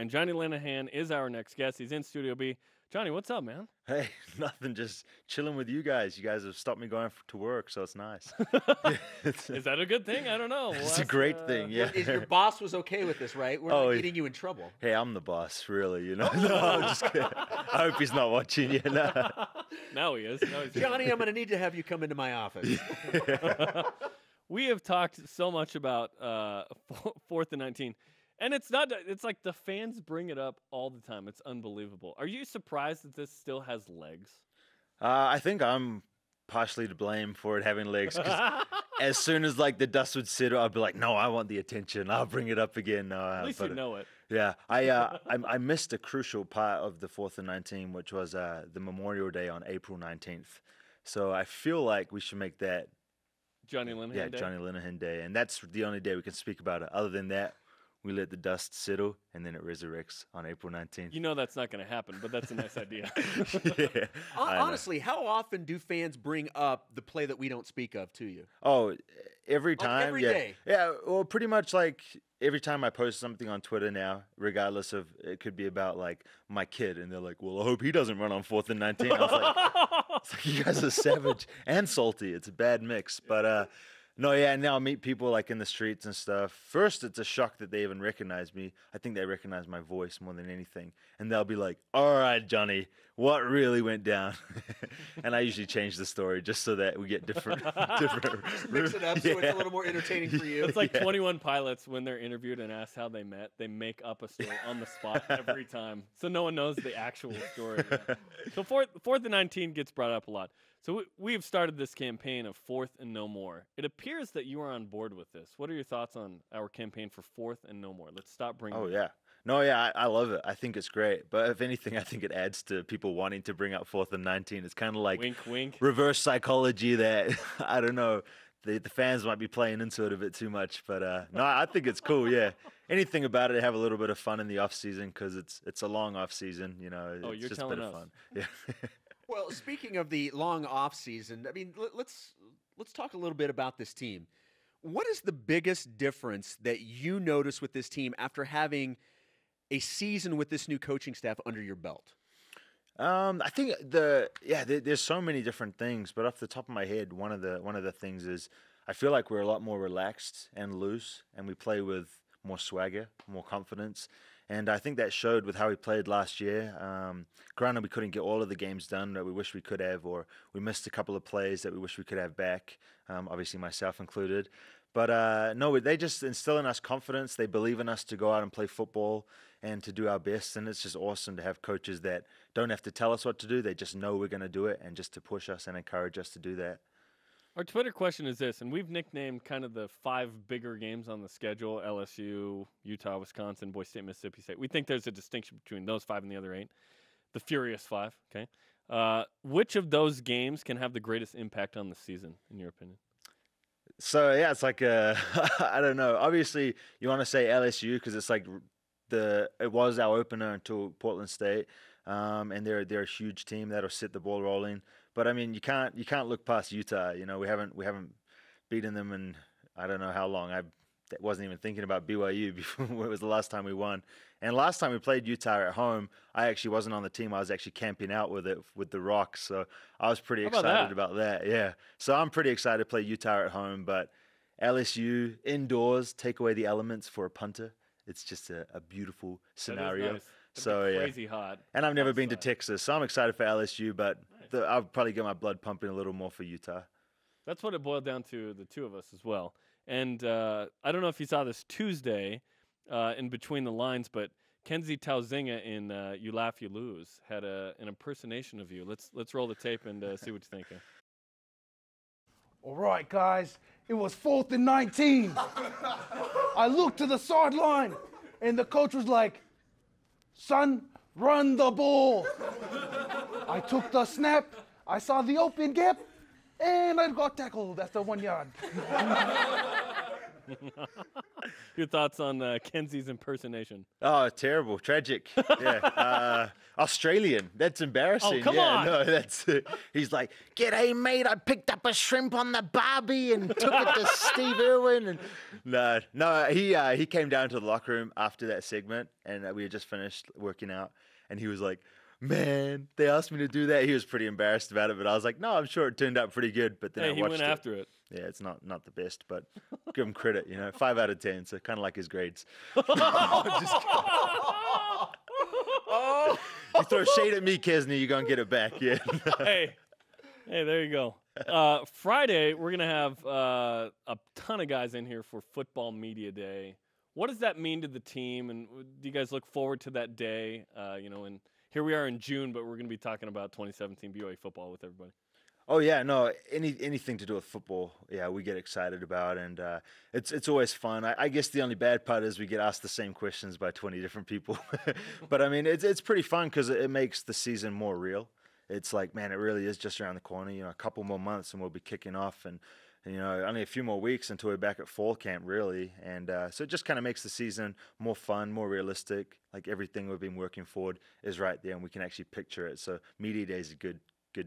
and Jonny Linehan is our next guest. He's in Studio B. Jonny, what's up, man? Hey, nothing, just chilling with you guys. You guys have stopped me going to work, so it's nice. Is that a good thing? I don't know. It's a great thing, yeah. Your boss was okay with this, right? We're not getting you in trouble. Hey, I'm the boss, really, you know. No, I'm just kidding. I hope he's not watching you. No. Now he is. Jonny, I'm going to need to have you come into my office. We have talked so much about 4th and 19. And it's like the fans bring it up all the time. It's unbelievable. Are you surprised that this still has legs? I think I'm partially to blame for it having legs. 'Cause as soon as like the dust would settle, I'd be like, no, I want the attention. I'll bring it up again. No, At least you know it. Yeah, I missed a crucial part of the 4th and 19, which was the Memorial Day on April 19th. So I feel like we should make that Jonny Linehan Day? Jonny Linehan Day. And that's the only day we can speak about it. Other than that, we let the dust settle, and then it resurrects on April 19th. You know that's not going to happen, but that's a nice idea. Yeah, honestly, how often do fans bring up the play that we don't speak of to you? Oh, every time. Every day? Yeah, well, pretty much like every time I post something on Twitter now, regardless of, it could be about like my kid, and they're like, well, I hope he doesn't run on 4th and 19. I was like, it's like, you guys are savage and salty. It's a bad mix. But no, yeah, and now I meet people like in the streets and stuff. First, it's a shock that they even recognize me. I think they recognize my voice more than anything. And they'll be like, all right, Jonny, what really went down? And I usually change the story just so that we get different. Mix it up so it's a little more entertaining for you. It's like 21 Pilots when they're interviewed and asked how they met. They make up a story on the spot every time. So no one knows the actual story. So 4th and 19 gets brought up a lot. So we've started this campaign of 4th and no more. It appears that you are on board with this. What are your thoughts on our campaign for 4th and no more? Let's stop bringing it up. Yeah. No, yeah, I love it. I think it's great. But if anything, I think it adds to people wanting to bring up 4th and 19. It's kind of like wink, wink. Reverse psychology that, I don't know, the fans might be playing into it a bit too much. But no, I think it's cool, yeah. Anything about it, have a little bit of fun in the off-season because it's a long off-season, you know. Oh, it's you're just telling a bit us. of fun. Yeah. Well, speaking of the long off season, I mean, let's talk a little bit about this team. What is the biggest difference that you notice with this team after having a season with this new coaching staff under your belt? I think there's so many different things, but off the top of my head, one of the things is I feel like we're a lot more relaxed and loose, and we play with more swagger, more confidence. And I think that showed with how we played last year. Granted, we couldn't get all of the games done that we wish we could have, or we missed a couple of plays that we wish we could have back, obviously myself included. But no, they just instill in us confidence. They believe in us to go out and play football and to do our best. And it's just awesome to have coaches that don't have to tell us what to do. They just know we're going to do it and just to push us and encourage us to do that. Our Twitter question is this, and we've nicknamed kind of the 5 bigger games on the schedule: LSU, Utah, Wisconsin, Boise State, Mississippi State. We think there's a distinction between those 5 and the other 8. The Furious 5, okay? Which of those games can have the greatest impact on the season, in your opinion? So, yeah, it's like, I don't know. Obviously, you want to say LSU because it's like it was our opener until Portland State, and they're a huge team that'll set the ball rolling. But I mean, you can't look past Utah. You know, we haven't beaten them in I don't know how long. I wasn't even thinking about BYU before it was the last time we won. And last time we played Utah at home, I actually wasn't on the team. I was actually camping out with the Rocks. So I was pretty excited about that. Yeah. So I'm pretty excited to play Utah at home. But LSU indoors, take away the elements for a punter. It's just a beautiful scenario. Nice. So yeah, crazy hot. And I've never been to Texas, so I'm excited for LSU. But I'll probably get my blood pumping a little more for Utah. That's what it boiled down to, the two of us as well. And I don't know if you saw this Tuesday in Between the Lines, but Kenzie Tauzinga in You Laugh, You Lose had an impersonation of you. Let's roll the tape and see what you think. All right, guys, it was 4th and 19. I looked to the sideline, and the coach was like, son, run the ball. I took the snap, I saw the open gap, and I got tackled at the 1 yard. Your thoughts on Kenzie's impersonation? Oh, terrible, tragic. Yeah, Australian. That's embarrassing. Oh, come yeah, on. No, that's. He's like, "G'day, mate. I picked up a shrimp on the barbie and took it to Steve Irwin." And no. He came down to the locker room after that segment, and we had just finished working out, and he was like, "Man, they asked me to do that." He was pretty embarrassed about it, but I was like, "No, I'm sure it turned out pretty good." But then Hey, I he watched went after it. Yeah, it's not the best, but give him credit. 5 out of 10, so kind of like his grades. Oh, You throw shade at me, Kesney, you're gonna get it back. Yeah. Hey, there you go. Friday, we're gonna have a ton of guys in here for Football Media Day. What does that mean to the team, and do you guys look forward to that day? And here we are in June, but we're gonna be talking about 2017 BYU football with everybody. Oh yeah, no, anything to do with football, yeah, we get excited about, and it's always fun. I guess the only bad part is we get asked the same questions by 20 different people, but I mean it's pretty fun because it makes the season more real. It's like, man, it really is just around the corner. A couple more months and we'll be kicking off, and only a few more weeks until we're back at fall camp, really. And so it just kind of makes the season more fun, more realistic. Like everything we've been working forward is right there, and we can actually picture it. So Media Day is a good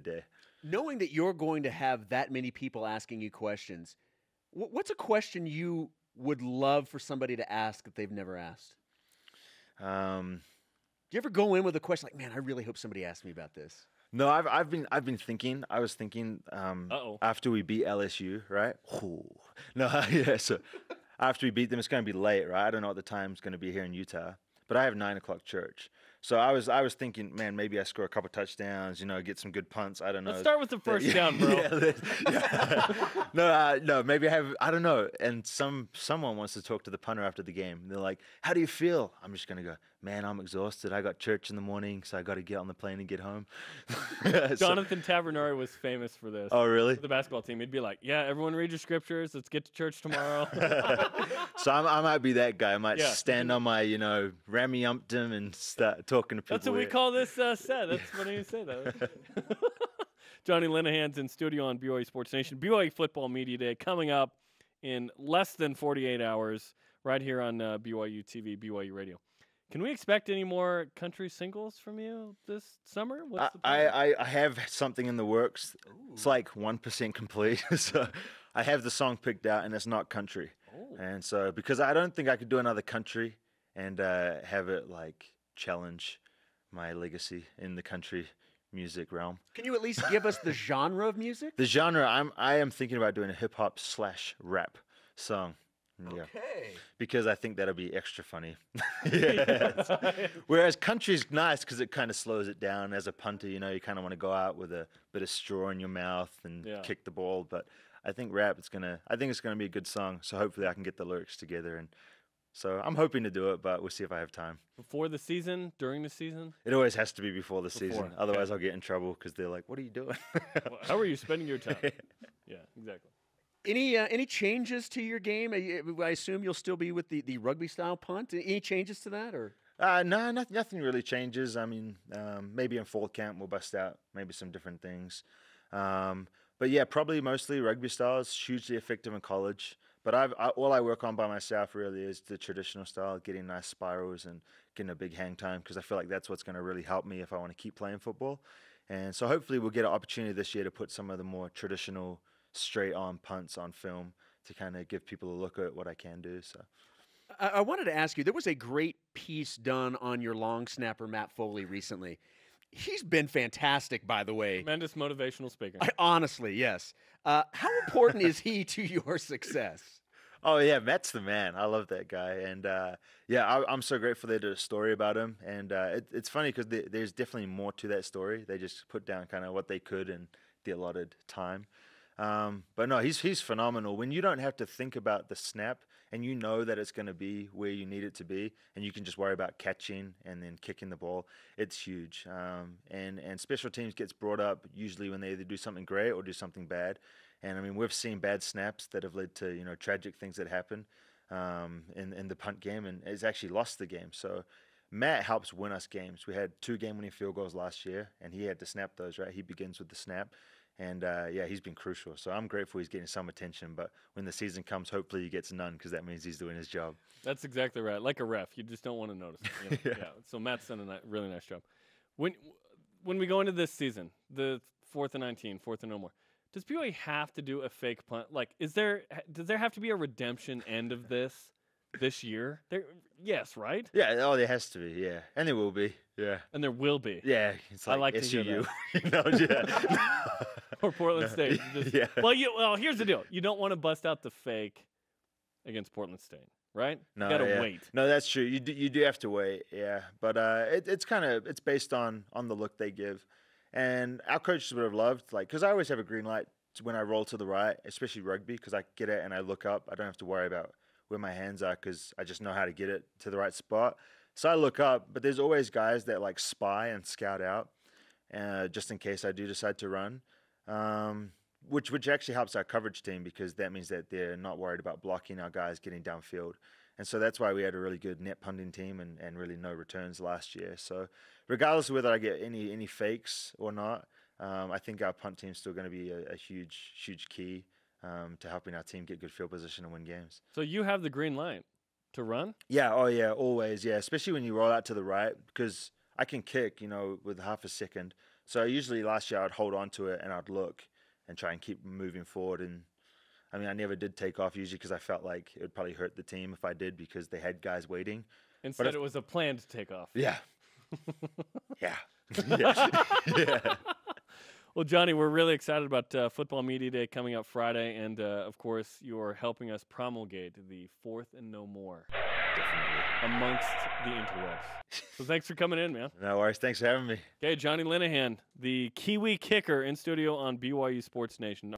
day. knowing that you're going to have that many people asking you questions, what's a question you would love for somebody to ask that they've never asked? Do you ever go in with a question like, man, I really hope somebody asks me about this? No, I've been thinking. I was thinking after we beat LSU, right? Ooh. No, yeah. So after we beat them, it's going to be late, right? I don't know what the time's going to be here in Utah, but I have 9 o'clock church. So I was thinking, man, maybe I score a couple touchdowns, get some good punts. I don't know. Let's start with the first down, bro. No, maybe I don't know. And someone wants to talk to the punter after the game. They're like, how do you feel? I'm just going to go, man, I'm exhausted. I got church in the morning, so I got to get on the plane and get home. Jonathan Tavernari was famous for this. Oh, really? For the basketball team. He'd be like, yeah, everyone read your scriptures. Let's get to church tomorrow. So I might be that guy. I might stand on my, Rami Umptum and start talking to people. That's what we call this set. That's what you say, though. Jonny Linehan's in studio on BYU Sports Nation. BYU Football Media Day coming up in less than 48 hours right here on BYUtv, BYU Radio. Can we expect any more country singles from you this summer? What's the plan? I have something in the works. Ooh. It's like 1% complete. So I have the song picked out, and it's not country. Oh. And so because I don't think I could do another country and have it like challenge my legacy in the country music realm. Can you at least give us the genre of music? The genre, I am thinking about doing a hip-hop / rap song. Yeah. Okay. Because I think that'll be extra funny. Whereas country's nice because it kind of slows it down. As a punter, you kind of want to go out with a bit of straw in your mouth and kick the ball. But I think rap, I think it's gonna be a good song. So hopefully I can get the lyrics together. And so I'm hoping to do it, but we'll see if I have time. Before the season? During the season? It always has to be before the season. Otherwise I'll get in trouble because they're like, what are you doing? Well, how are you spending your time? Yeah, exactly. Any changes to your game? I assume you'll still be with the rugby style punt. Any changes to that, or? No, nothing really changes. I mean, maybe in fall camp we'll bust out maybe some different things. But yeah, probably mostly rugby style is hugely effective in college. But all I work on by myself really is the traditional style, getting nice spirals and getting a big hang time because I feel like that's what's going to really help me if I want to keep playing football. And so hopefully we'll get an opportunity this year to put some of the more traditional straight-on punts on film to kind of give people a look at what I can do. So, I wanted to ask you, there was a great piece done on your long snapper, Matt Foley, recently. He's been fantastic, by the way. Tremendous motivational speaker. Honestly, yes. How important is he to your success? Oh, yeah, Matt's the man. I love that guy. And, I'm so grateful they did a story about him. And it's funny because there's definitely more to that story. They just put down kind of what they could in the allotted time. But no, he's phenomenal. When you don't have to think about the snap and you know that it's going to be where you need it to be and you can just worry about catching and then kicking the ball, it's huge. And special teams gets brought up usually when they either do something great or do something bad. And I mean, we've seen bad snaps that have led to, tragic things that happen in the punt game, and it's actually lost the game. So Matt helps win us games. We had 2 game-winning field goals last year, and he had to snap those, right? He begins with the snap. And yeah, he's been crucial. So I'm grateful he's getting some attention. But when the season comes, hopefully he gets none because that means he's doing his job. That's exactly right. Like a ref, you just don't want to notice. You know? Yeah. So Matt's done a really nice job. When we go into this season, the 4th and 19, 4th and no more, does BYU have to do a fake punt? Like, does there have to be a redemption end of this year? Yes, right? Yeah, oh, there has to be, yeah. And there will be, yeah. And there will be. Yeah, it's like, I like to SUU. hear You know, yeah. Or Portland State. Yeah. Well, here's the deal. You don't want to bust out the fake against Portland State, right? No, you gotta yeah. wait. No, that's true. You do have to wait, yeah. But it's based on the look they give. And our coaches would have loved, like, because I always have a green light when I roll to the right, especially rugby, because I get it and I look up. I don't have to worry about where my hands are because I just know how to get it to the right spot. So I look up, but there's always guys that like spy and scout out, just in case I do decide to run, which actually helps our coverage team because that means that they're not worried about blocking our guys getting downfield. And so that's why we had a really good net punting team and really no returns last year. So regardless of whether I get any fakes or not, I think our punt team's still going to be a huge key to helping our team get good field position and win games. So you have the green light to run? Yeah, oh yeah, always, yeah. Especially when you roll out to the right because I can kick, with half a second. So usually last year I'd hold on to it and I'd look and try and keep moving forward. And I mean, I never did take off usually because I felt like it would probably hurt the team if I did because they had guys waiting. Instead, it was a planned takeoff. Yeah. Yeah. Yeah. Well, Jonny, we're really excited about Football Media Day coming up Friday, and of course, you're helping us promulgate the 4th and no more amongst the interwebs. So thanks for coming in, man. No worries. Thanks for having me. Okay, Jonny Linehan, the Kiwi kicker in studio on BYU Sports Nation.